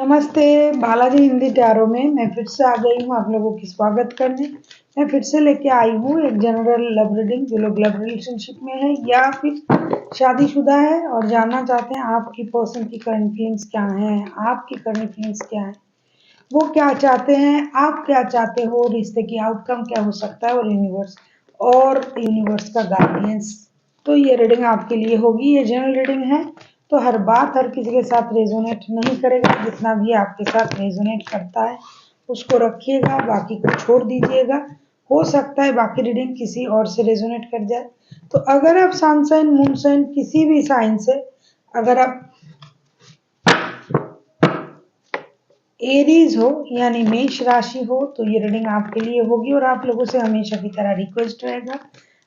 नमस्ते, बालाजी हिंदी टैरो में मैं फिर से आ गई हूँ आप लोगों की स्वागत करने। मैं फिर से लेके आई हूँ एक जनरल लव रीडिंग। जो लोग लव रिलेशनशिप में है या फिर शादीशुदा है और जानना चाहते हैं आपकी पर्सन की करंट फीलिंग्स क्या हैं, आपकी करंट फीलिंग्स क्या है, वो क्या चाहते हैं, आप क्या चाहते हो, रिश्ते की आउटकम क्या हो सकता है और यूनिवर्स का गाइडेंस। तो ये रीडिंग आपके लिए होगी। ये जनरल रीडिंग है तो हर बात हर किसी के साथ रेजोनेट नहीं करेगा। जितना भी आपके साथ रेजोनेट करता है उसको रखिएगा, बाकी को छोड़ दीजिएगा। हो सकता है बाकी रीडिंग किसी और से रेजोनेट कर जाए। तो अगर आप सन साइन, मून साइन, किसी भी साइन से अगर आप एरीज हो यानी मेष राशि हो तो ये रीडिंग आपके लिए होगी। और आप लोगों से हमेशा की तरह रिक्वेस्ट रहेगा,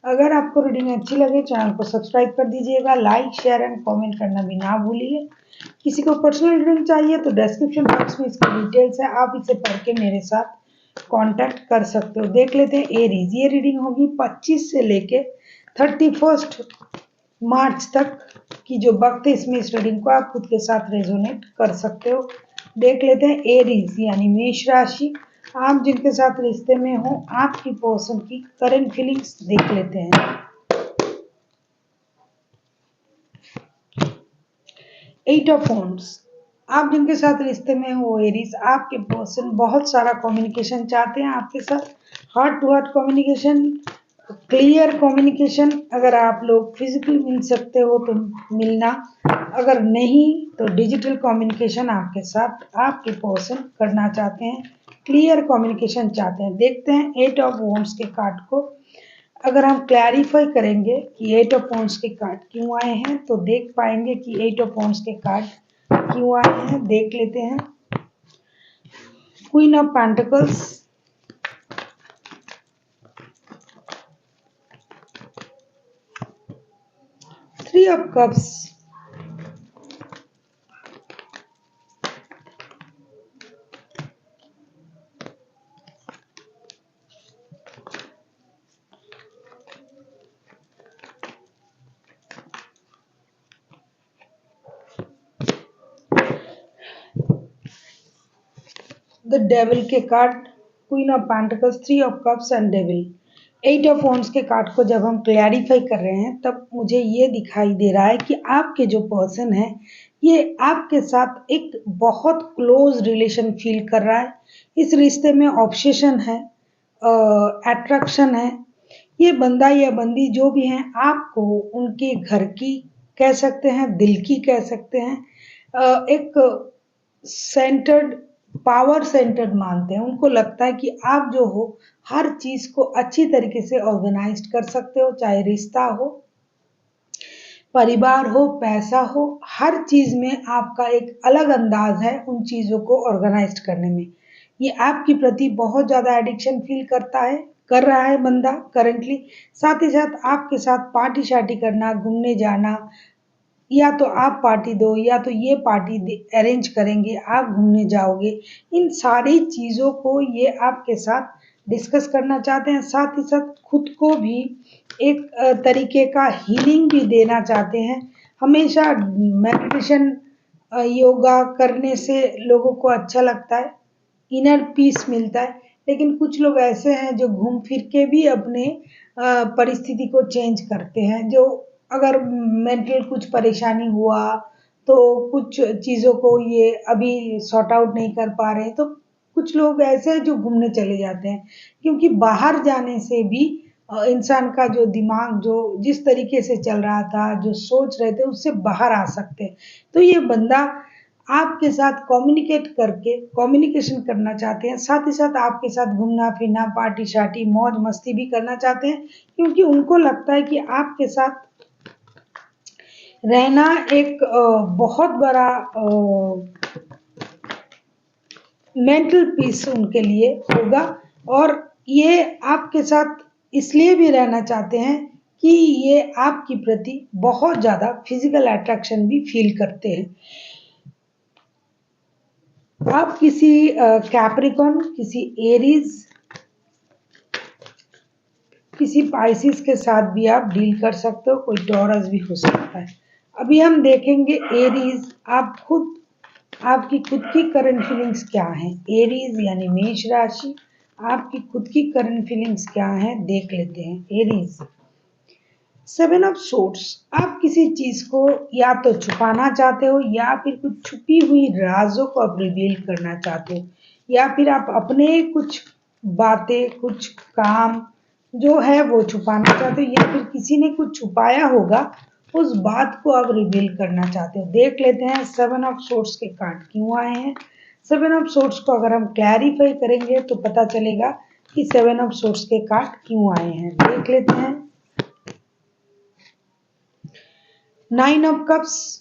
अगर आपको रीडिंग अच्छी लगे चैनल को सब्सक्राइब कर दीजिएगा, लाइक शेयर एंड कमेंट करना भी ना भूलिए। किसी को पर्सनल रीडिंग चाहिए तो डिस्क्रिप्शन बॉक्स में इसकी डिटेल्स है, आप इसे पढ़ के मेरे साथ कांटेक्ट कर सकते हो। देख लेते हैं एरीज। ये रीडिंग होगी 25 से लेके 31 मार्च तक की जो वक्त है, इसमें इस रीडिंग को आप खुद के साथ रेजोनेट कर सकते हो। देख लेते हैं एरीज यानी मेष राशि, आप जिनके साथ रिश्ते में हो आपकी पर्सन की करंट फीलिंग्स देख लेते हैं। एट ऑफ वॉन्ड्स, आप जिनके साथ रिश्ते में हो एरीज, आपके पर्सन बहुत सारा कम्युनिकेशन चाहते हैं आपके साथ। Heart to heart communication, clear communication. अगर आप लोग फिजिकल मिल सकते हो तो मिलना, अगर नहीं तो डिजिटल कम्युनिकेशन आपके साथ आपके पर्सन करना चाहते हैं, क्लियर कम्युनिकेशन चाहते हैं। देखते हैं एट ऑफ वॉन्ड्स के कार्ड को। अगर हम क्लैरिफाई करेंगे कि एट ऑफ वॉन्ड्स के कार्ड क्यों आए हैं तो देख पाएंगे कि एट ऑफ वॉन्ड्स के कार्ड क्यों आए हैं। देख लेते हैं। Queen of pentacles, three of cups, the devil के card, queen of pentacles, three of cups and devil. Eight of wands के कार्ड को जब हम क्लैरिफाई कर रहे हैं तब मुझे ये दिखाई दे रहा है कि आपके जो पर्सन है ये आपके साथ एक बहुत क्लोज रिलेशन फील कर रहा है। इस रिश्ते में ऑब्सेशन है, अट्रैक्शन है। ये बंदा या बंदी जो भी हैं आपको उनके घर की कह सकते हैं, दिल की कह सकते हैं, एक सेंटर्ड, पावर सेंटर्ड मानते हैं। उनको लगता है कि आप जो हो हर चीज को अच्छी तरीके से ऑर्गेनाइज कर सकते हो, चाहे रिश्ता हो, परिवार हो, पैसा हो, हर चीज में आपका एक अलग अंदाज है उन चीजों को ऑर्गेनाइज करने में। ये आपके प्रति बहुत ज्यादा एडिक्शन फील करता है, कर रहा है बंदा करंटली। साथ ही साथ आपके साथ पार्टी शार्टी करना, घूमने जाना, या तो आप पार्टी दो या तो ये पार्टी अरेंज करेंगे, आप घूमने जाओगे, इन सारी चीज़ों को ये आपके साथ डिस्कस करना चाहते हैं। साथ ही साथ खुद को भी एक तरीके का हीलिंग भी देना चाहते हैं। हमेशा मेडिटेशन, योगा करने से लोगों को अच्छा लगता है, इनर पीस मिलता है। लेकिन कुछ लोग ऐसे हैं जो घूम फिर के भी अपने परिस्थिति को चेंज करते हैं। जो अगर मेंटल कुछ परेशानी हुआ तो कुछ चीज़ों को ये अभी सॉर्ट आउट नहीं कर पा रहे तो कुछ लोग ऐसे हैं जो घूमने चले जाते हैं। क्योंकि बाहर जाने से भी इंसान का जो दिमाग जो जिस तरीके से चल रहा था, जो सोच रहे थे, उससे बाहर आ सकते हैं। तो ये बंदा आपके साथ कम्युनिकेट करके कम्युनिकेशन करना चाहते हैं। साथ ही साथ आपके साथ घूमना फिरना, पार्टी शार्टी, मौज मस्ती भी करना चाहते हैं। क्योंकि उनको लगता है कि आपके साथ रहना एक बहुत बड़ा मेंटल पीस उनके लिए होगा। और ये आपके साथ इसलिए भी रहना चाहते हैं कि ये आपकी प्रति बहुत ज़्यादा फिजिकल अट्रैक्शन भी फील करते हैं। आप किसी कैप्रिकॉन, किसी एरीज, किसी पाइसिस के साथ भी आप डील कर सकते हो, कोई टॉरस भी हो सकता है। अभी हम देखेंगे एरीज, आप खुद आपकी खुद की करंट फीलिंग्स क्या है? एरीज यानी मेष राशि, आपकी खुद की करंट फीलिंग्स क्या है देख लेते हैं। एरीज, 7 ऑफ सोर्ड्स, आप किसी चीज को या तो छुपाना चाहते हो या फिर कुछ छुपी हुई राजों को आप रिवील करना चाहते हो, या फिर आप अपने कुछ बातें, कुछ काम जो है वो छुपाना चाहते हो, या फिर किसी ने कुछ छुपाया होगा उस बात को आप रिवील करना चाहते हो। देख लेते हैं 7 ऑफ सोर्ड्स के कार्ड क्यों आए हैं। 7 ऑफ सोर्ड्स को अगर हम क्लैरिफाई करेंगे तो पता चलेगा कि 7 ऑफ सोर्ड्स के कार्ड क्यों आए हैं। देख लेते हैं। 9 of cups,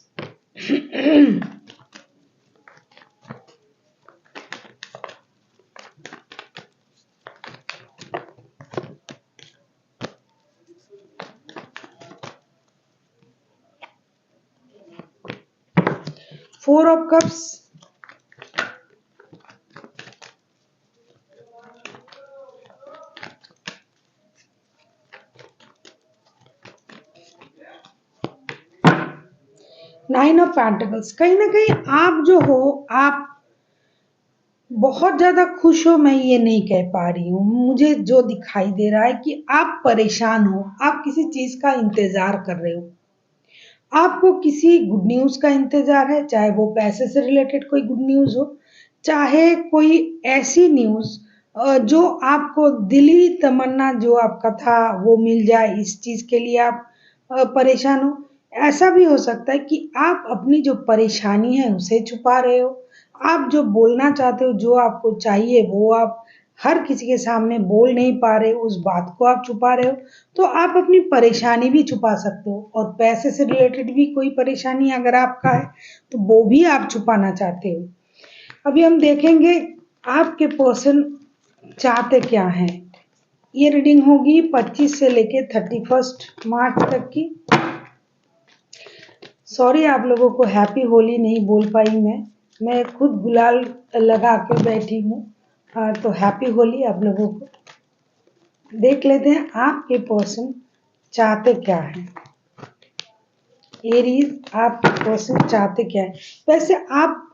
4 of cups, 9 of pentacles. कहीं ना कहीं आप जो हो, आप बहुत ज्यादा खुश हो, मैं ये नहीं कह पा रही हूँ। मुझे जो दिखाई दे रहा है कि आप परेशान हो, आप किसी चीज का इंतजार कर रहे हो। आपको किसी गुड न्यूज का इंतजार है, चाहे वो पैसे से रिलेटेड कोई गुड न्यूज हो, चाहे कोई ऐसी न्यूज जो आपको दिली तमन्ना जो आपका था वो मिल जाए, इस चीज के लिए आप परेशान हो। ऐसा भी हो सकता है कि आप अपनी जो परेशानी है उसे छुपा रहे हो। आप जो बोलना चाहते हो, जो आपको चाहिए वो आप हर किसी के सामने बोल नहीं पा रहे हो, उस बात को आप छुपा रहे हो। तो आप अपनी परेशानी भी छुपा सकते हो, और पैसे से रिलेटेड भी कोई परेशानी अगर आपका है तो वो भी आप छुपाना चाहते हो। अभी हम देखेंगे आपके पर्सन चाहते क्या हैं। ये रीडिंग होगी 25 से लेके 31 मार्च तक की। सॉरी आप लोगों को हैप्पी होली नहीं बोल पाई मैं खुद गुलाल लगा के बैठी हूँ। तो हैप्पी होली आप लोगों को। देख लेते हैं आपके पर्सन चाहते क्या है। एरीज, आपके पर्सन चाहते क्या है। वैसे आप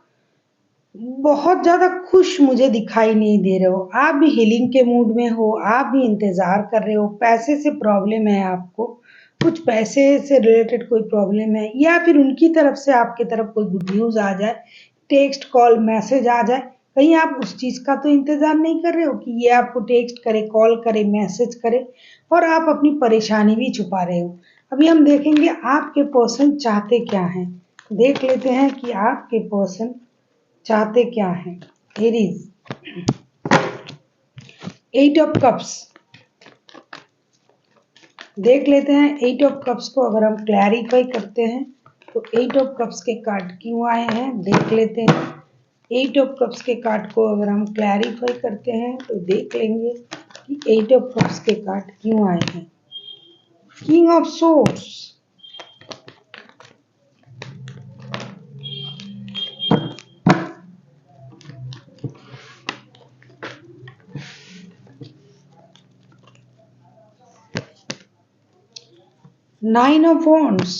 बहुत ज्यादा खुश मुझे दिखाई नहीं दे रहे हो, आप भी हीलिंग के मूड में हो, आप भी इंतजार कर रहे हो। पैसे से प्रॉब्लम है आपको, कुछ पैसे से रिलेटेड कोई प्रॉब्लम है, या फिर उनकी तरफ से आपकी तरफ कोई गुड न्यूज आ जाए, टेक्स्ट कॉल मैसेज आ जाए। कहीं आप उस चीज का तो इंतजार नहीं कर रहे हो कि ये आपको टेक्स्ट करे, कॉल करे, मैसेज करे, और आप अपनी परेशानी भी छुपा रहे हो। अभी हम देखेंगे आपके पर्सन चाहते क्या हैं। देख लेते हैं कि आपके पर्सन चाहते क्या हैं। Aries, 8 of cups. देख लेते हैं 8 ऑफ कप्स को अगर हम क्लैरिफाई करते हैं तो 8 ऑफ कप्स के कार्ड क्यों आए हैं देख लेते हैं। 8 ऑफ कप्स के कार्ड को अगर हम क्लैरिफाई करते हैं तो देख लेंगे कि 8 ऑफ कप्स के कार्ड क्यों आए हैं। King of swords, 9 of wands,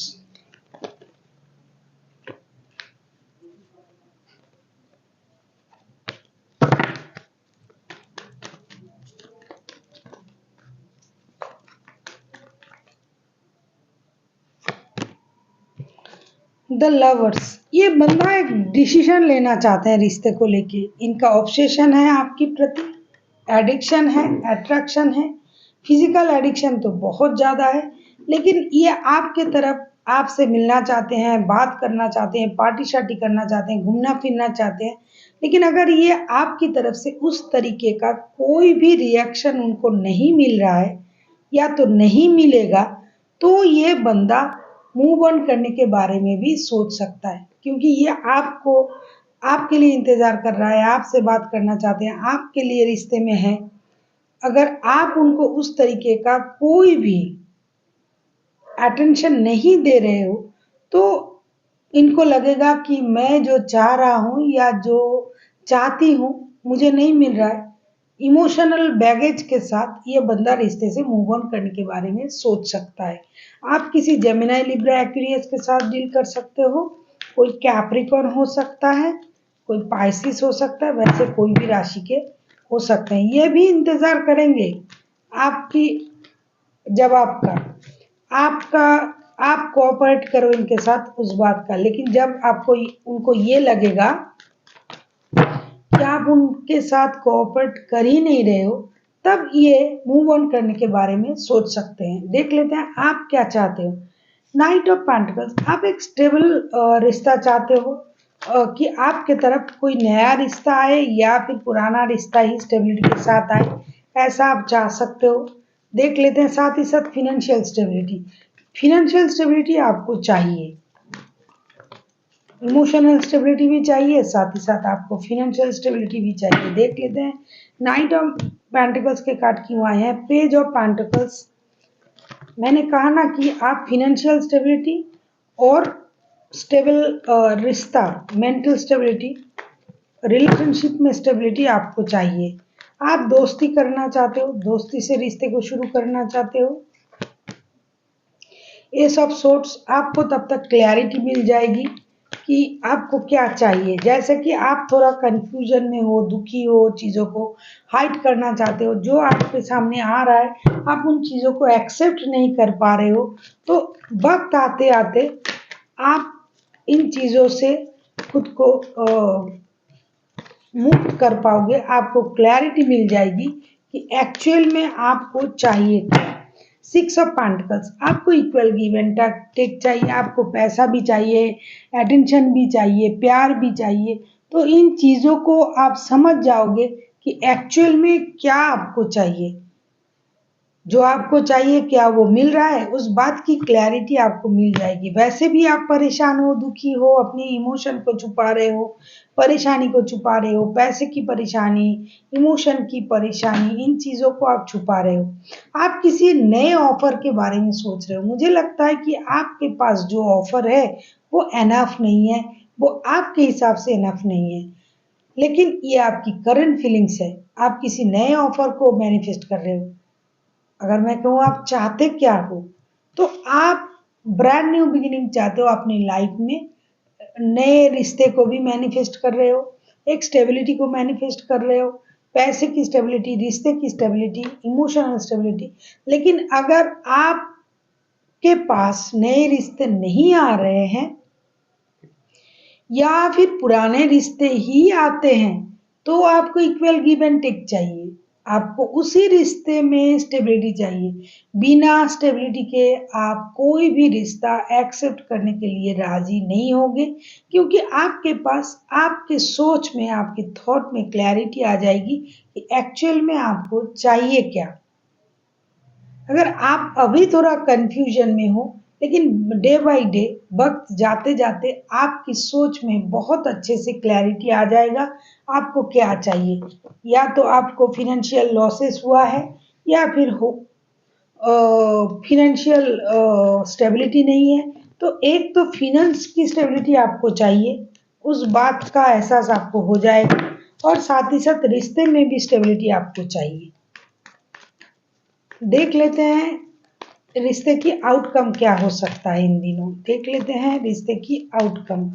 the lovers. ये बंदा एक डिसीजन लेना चाहते हैं रिश्ते को लेके। इनका ऑब्सेशन है आपके प्रति, एडिक्शन है, अट्रैक्शन है। फिजिकल एडिक्शन तो बहुत ज्यादा है, लेकिन ये आपके तरफ आपसे मिलना चाहते हैं, बात करना चाहते हैं, पार्टी शार्टी करना चाहते हैं, घूमना फिरना चाहते हैं। लेकिन अगर ये आपकी तरफ से उस तरीके का कोई भी रिएक्शन उनको नहीं मिल रहा है या तो नहीं मिलेगा, तो ये बंदा मूव ऑन करने के बारे में भी सोच सकता है, क्योंकि ये आपको, आपके लिए इंतजार कर रहा है, आपसे बात करना चाहते हैं, आपके लिए रिश्ते में है। अगर आप उनको उस तरीके का कोई भी अटेंशन नहीं दे रहे हो तो इनको लगेगा कि मैं जो चाह रहा हूँ या जो चाहती हूँ मुझे नहीं मिल रहा है। इमोशनल बैगेज के साथ ये बंदा रिश्ते से मूव ऑन करने के बारे में सोच सकता है। आप किसी जेमिनी, लिब्रा, एक्वेरियस के साथ डील कर सकते हो, कोई कैप्रिकॉर्न हो सकता है, कोई पाइसिस हो सकता है, वैसे कोई भी राशि के हो सकते हैं। ये भी इंतजार करेंगे आपकी, जब आपका आपका आप कोऑपरेट करो इनके साथ उस बात का। लेकिन जब आपको उनको ये लगेगा कि आप उनके साथ कोऑपरेट कर ही नहीं रहे हो, तब ये मूव ऑन करने के बारे में सोच सकते हैं। देख लेते हैं आप क्या चाहते हो। नाइट ऑफ पेंटिकल्स, आप एक स्टेबल रिश्ता चाहते हो, कि आपके तरफ कोई नया रिश्ता आए या फिर पुराना रिश्ता ही स्टेबिलिटी के साथ आए, ऐसा आप चाह सकते हो। देख लेते हैं साथ ही साथ फिनेंशियल स्टेबिलिटी। फिनेंशियल स्टेबिलिटी आपको चाहिए, इमोशनल स्टेबिलिटी भी चाहिए, साथ ही साथ आपको फिनेंशियल स्टेबिलिटी भी चाहिए। देख लेते हैं नाइट ऑफ पेंटिकल्स के कार्ड क्यों आए हैं। पेज ऑफ पेंटिकल्स, मैंने कहा ना कि आप फिनेंशियल स्टेबिलिटी और स्टेबल रिश्ता, मेंटल स्टेबिलिटी, रिलेशनशिप में स्टेबिलिटी आपको चाहिए। आप दोस्ती करना चाहते हो, दोस्ती से रिश्ते को शुरू करना चाहते हो, ये सब सोर्ट्स आपको तब तक क्लैरिटी मिल जाएगी कि आपको क्या चाहिए। जैसे कि आप थोड़ा कंफ्यूजन में हो, दुखी हो, चीज़ों को हाइड करना चाहते हो, जो आपके सामने आ रहा है आप उन चीज़ों को एक्सेप्ट नहीं कर पा रहे हो, तो वक्त आते आते आप इन चीज़ों से खुद को मुक्त कर पाओगे। आपको क्लैरिटी मिल जाएगी कि एक्चुअल में आपको चाहिए क्या। सिक्स ऑफ पेंटिकल्स, आपको इक्वल गिव एंड टेक चाहिए, आपको पैसा भी चाहिए, अटेंशन भी चाहिए, प्यार भी चाहिए। तो इन चीज़ों को आप समझ जाओगे कि एक्चुअल में क्या आपको चाहिए, जो आपको चाहिए क्या वो मिल रहा है, उस बात की क्लैरिटी आपको मिल जाएगी। वैसे भी आप परेशान हो, दुखी हो, अपनी इमोशन को छुपा रहे हो, परेशानी को छुपा रहे हो, पैसे की परेशानी, इमोशन की परेशानी, इन चीज़ों को आप छुपा रहे हो। आप किसी नए ऑफर के बारे में सोच रहे हो। मुझे लगता है कि आपके पास जो ऑफर है वो एनफ नहीं है, वो आपके हिसाब से एनफ नहीं है। लेकिन ये आपकी करंट फीलिंग्स है, आप किसी नए ऑफर को मैनिफेस्ट कर रहे हो। अगर मैं कहूँ आप चाहते क्या हो, तो आप ब्रांड न्यू बिगिनिंग चाहते हो अपनी लाइफ में, नए रिश्ते को भी मैनिफेस्ट कर रहे हो, एक स्टेबिलिटी को मैनिफेस्ट कर रहे हो, पैसे की स्टेबिलिटी, रिश्ते की स्टेबिलिटी, इमोशनल स्टेबिलिटी। लेकिन अगर आपके पास नए रिश्ते नहीं आ रहे हैं या फिर पुराने रिश्ते ही आते हैं, तो आपको इक्वल गिव एंड टेक चाहिए। आपको उसी रिश्ते में स्टेबिलिटी चाहिए। बिना स्टेबिलिटी के आप कोई भी रिश्ता एक्सेप्ट करने के लिए राजी नहीं होगे, क्योंकि आपके पास आपके सोच में, आपके थॉट में क्लैरिटी आ जाएगी कि एक्चुअल में आपको चाहिए क्या। अगर आप अभी थोड़ा कंफ्यूजन में हो, लेकिन डे बाय डे, वक्त जाते जाते आपकी सोच में बहुत अच्छे से क्लैरिटी आ जाएगा आपको क्या चाहिए। या तो आपको फिनेंशियल लॉसेस हुआ है, या फिर हो फिनेंशियल स्टेबिलिटी नहीं है, तो एक तो फिनेंस की स्टेबिलिटी आपको चाहिए, उस बात का एहसास आपको हो जाएगा, और साथ ही साथ रिश्ते में भी स्टेबिलिटी आपको चाहिए। देख लेते हैं रिश्ते की आउटकम क्या हो सकता है इन दिनों। देख लेते हैं रिश्ते की outcome.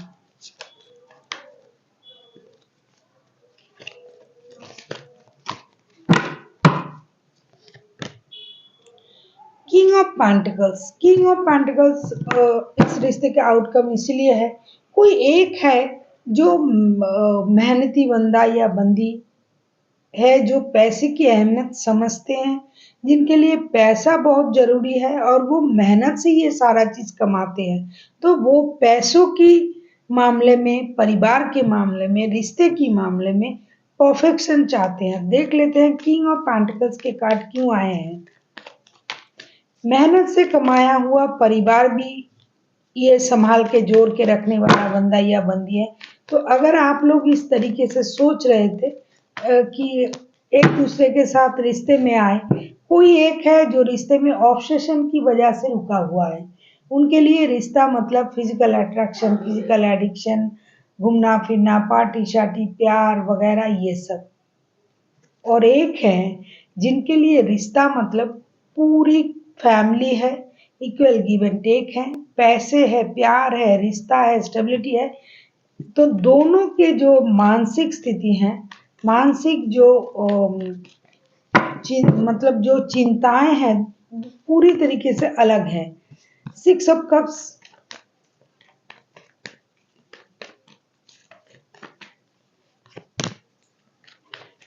King of pentacles, king of pentacles इस रिश्ते के आउटकम इसलिए है, कोई एक है जो मेहनती बंदा या बंदी है, जो पैसे की अहमियत समझते हैं, जिनके लिए पैसा बहुत जरूरी है और वो मेहनत से ये सारा चीज कमाते हैं। तो वो पैसों की मामले में, परिवार के मामले में, रिश्ते की मामले में परफेक्शन चाहते हैं। देख लेते हैं किंग ऑफ पेंटिकल्स के कार्ड क्यों आए हैं। मेहनत से कमाया हुआ परिवार भी ये संभाल के जोड़ के रखने वाला बंदा या बंदी है। तो अगर आप लोग इस तरीके से सोच रहे थे कि एक दूसरे के साथ रिश्ते में आए, कोई एक है जो रिश्ते में ऑब्सेशन की वजह से रुका हुआ है। उनके लिए रिश्ता मतलब फिजिकल अट्रैक्शन, फिजिकल एडिक्शन, घूमना फिरना, पार्टी शार्टी, प्यार वगैरह ये सब। और एक है जिनके लिए रिश्ता मतलब पूरी फैमिली है, इक्वल गिव एंड टेक है, पैसे है, प्यार है, रिश्ता है, स्टेबिलिटी है, तो दोनों के जो मानसिक स्थिति है, मानसिक जो मतलब जो चिंताएं हैं पूरी तरीके से अलग है। 6 of cups,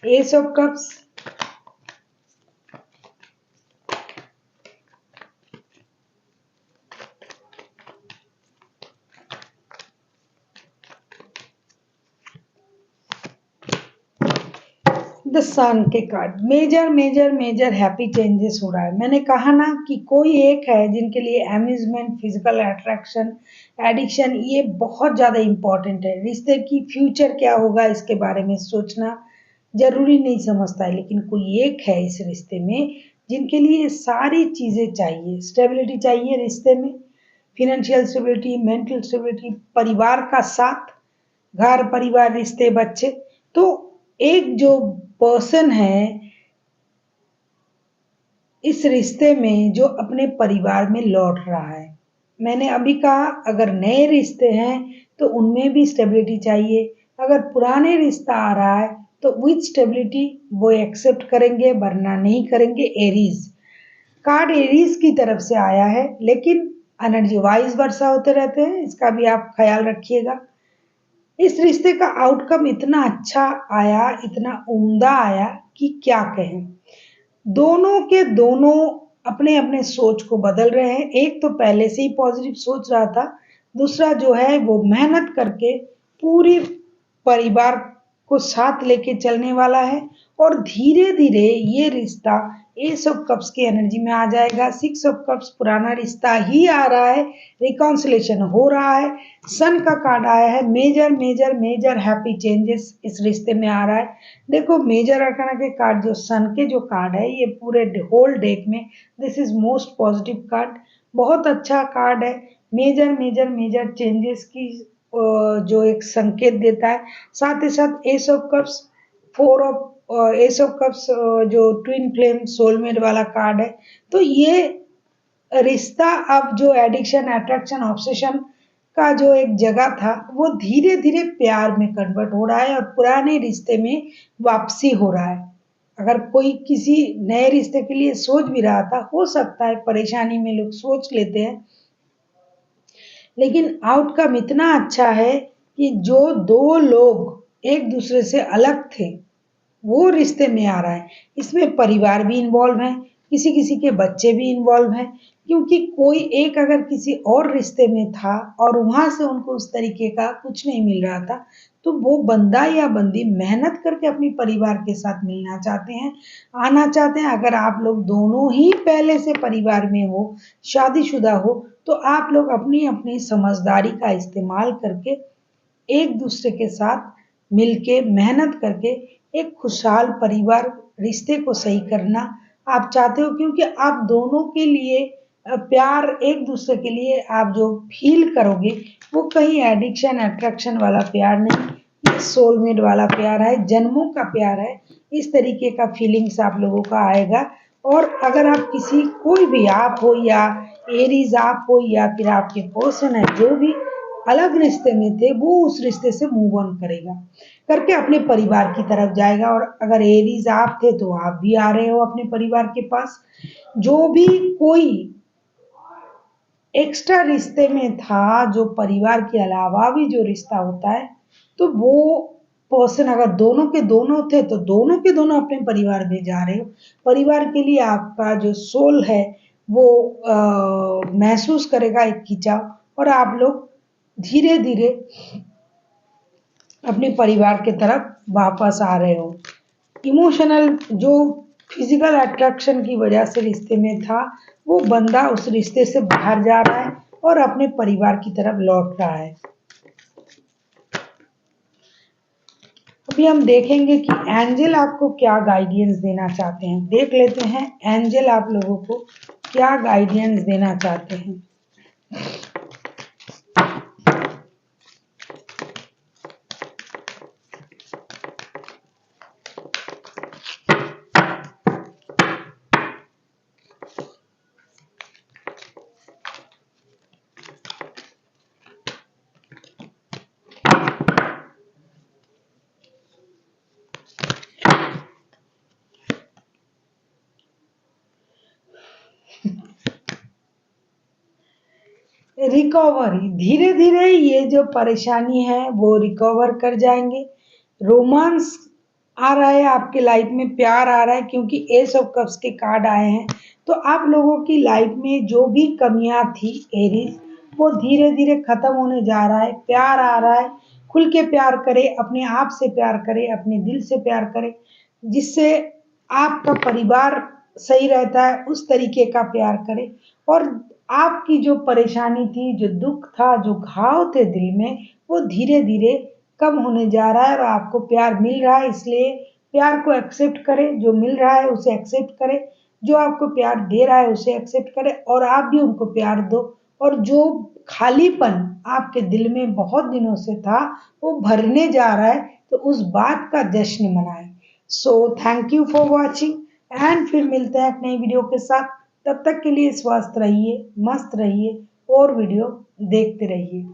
Ace of cups, the sun के card. Major major major happy changes हो रहा है। मैंने कहा ना कि कोई एक है जिनके लिए अम्यूजमेंट, फिजिकल अट्रैक्शन, एडिक्शन ये बहुत ज्यादा इंपॉर्टेंट है। रिश्ते की फ्यूचर क्या होगा इसके बारे में सोचना जरूरी नहीं समझता है, लेकिन कोई एक है इस रिश्ते में जिनके लिए सारी चीजें चाहिए। स्टेबिलिटी चाहिए रिश्ते में, फिनेंशियल स्टेबिलिटी, मेंटल स्टेबिलिटी, परिवार का साथ, घर परिवार रिश्ते बच्चे। तो एक जो पर्सन है इस रिश्ते में जो अपने परिवार में लौट रहा है। मैंने अभी कहा अगर नए रिश्ते हैं तो उनमें भी स्टेबिलिटी चाहिए। अगर पुराने रिश्ता आ रहा है तो विथ स्टेबिलिटी वो एक्सेप्ट करेंगे, वरना नहीं करेंगे। एरीज कार्ड एरीज की तरफ से आया है, लेकिन एनर्जी वाइज वर्षा होते रहते हैं, इसका भी आप ख्याल रखिएगा। इस रिश्ते का आउटकम इतना अच्छा आया, इतना उम्दा आया कि क्या कहें। दोनों के दोनों अपने अपने सोच को बदल रहे हैं। एक तो पहले से ही पॉजिटिव सोच रहा था, दूसरा जो है वो मेहनत करके पूरी परिवार को साथ लेके चलने वाला है। और धीरे धीरे ये रिश्ता एस ऑफ कप्स की एनर्जी में आ जाएगा। 6 ऑफ कप्स पुराना रिश्ता ही आ रहा है, रिकॉन्सिलेशन हो रहा है। सन का कार्ड आया है, major major major happy changes इस रिश्ते में आ रहा है। देखो मेजर अरकाना के कार्ड, जो सन के जो कार्ड है, ये पूरे होल डेक में this is most positive card, बहुत अच्छा कार्ड है। मेजर मेजर मेजर चेंजेस की जो एक संकेत देता है। साथ ही साथ S of cups, 4 of S of cups जो ट्विन फ्लेम सोलमेट वाला कार्ड है। तो ये रिश्ता अब जो एडिक्शन, अट्रैक्शन, ऑब्सेशन का जो एक जगह था वो धीरे धीरे प्यार में कन्वर्ट हो रहा है और पुराने रिश्ते में वापसी हो रहा है। अगर कोई किसी नए रिश्ते के लिए सोच भी रहा था, हो सकता है परेशानी में लोग सोच लेते हैं, लेकिन आउटकम इतना अच्छा है कि जो दो लोग एक दूसरे से अलग थे वो रिश्ते में आ रहा है। इसमें परिवार भी इन्वॉल्व है, किसी किसी के बच्चे भी इन्वॉल्व हैं, क्योंकि कोई एक अगर किसी और रिश्ते में था और वहां से उनको उस तरीके का कुछ नहीं मिल रहा था, तो वो बंदा या बंदी मेहनत करके अपनी परिवार के साथ मिलना चाहते हैं, आना चाहते हैं। अगर आप लोग दोनों ही पहले से परिवार में हो, शादीशुदा हो, तो आप लोग अपनी अपनी समझदारी का इस्तेमाल करके एक दूसरे के साथ मिलके मेहनत करके एक खुशहाल परिवार रिश्ते को सही करना आप चाहते हो, क्योंकि आप दोनों के लिए प्यार, एक दूसरे के लिए आप जो फील करोगे वो कहीं एडिक्शन, अट्रैक्शन वाला प्यार नहीं, ये सोलमेट वाला प्यार है, जन्मों का प्यार है। इस तरीके का फीलिंग्स आप लोगों का आएगा। और अगर आप किसी, कोई भी आप हो या एरीज आप हो या फिर आपके पर्सन है जो भी अलग रिश्ते में थे, वो उस रिश्ते से मूव ऑन करेगा, करके अपने परिवार की तरफ जाएगा। और अगर एरीज आप थे तो आप भी आ रहे हो अपने परिवार के पास। जो भी कोई एक्स्ट्रा रिश्ते में था, जो परिवार के अलावा भी जो रिश्ता होता है, तो वो पर्सन अगर दोनों के दोनों थे तो दोनों के दोनों अपने परिवार में जा रहे हो। परिवार के लिए आपका जो सोल है वो महसूस करेगा एक खिंचाव, और आप लोग धीरे धीरे अपने परिवार की तरफ वापस आ रहे हो। इमोशनल जो फिजिकल अट्रैक्शन की वजह से रिश्ते में था, वो बंदा उस रिश्ते से बाहर जा रहा है और अपने परिवार की तरफ लौट रहा है। अभी हम देखेंगे कि एंजल आपको क्या गाइडेंस देना चाहते हैं। देख लेते हैं एंजल आप लोगों को क्या गाइडेंस देना चाहते हैं। रिकवरी, धीरे धीरे ये जो परेशानी है वो रिकवर कर जाएंगे। रोमांस आ रहा है आपके लाइफ में, प्यार आ रहा है, क्योंकि एस ऑफ कप्स के कार्ड आए हैं। तो आप लोगों की लाइफ में जो भी कमियां थी एरीज, वो धीरे धीरे खत्म होने जा रहा है। प्यार आ रहा है, खुल के प्यार करें, अपने आप से प्यार करें, अपने दिल से प्यार करें, जिससे आपका परिवार सही रहता है, उस तरीके का प्यार करें। और आपकी जो परेशानी थी, जो दुख था, जो घाव थे दिल में, वो धीरे धीरे कम होने जा रहा है और आपको प्यार मिल रहा है। इसलिए प्यार को एक्सेप्ट करें, जो मिल रहा है उसे एक्सेप्ट करें, जो आपको प्यार दे रहा है उसे एक्सेप्ट करें और आप भी उनको प्यार दो। और जो खालीपन आपके दिल में बहुत दिनों से था वो भरने जा रहा है, तो उस बात का जश्न मनाएं। So thank you for watching and फिर मिलते हैं एक नई वीडियो के साथ। तब तक के लिए स्वस्थ रहिए, मस्त रहिए और वीडियो देखते रहिए।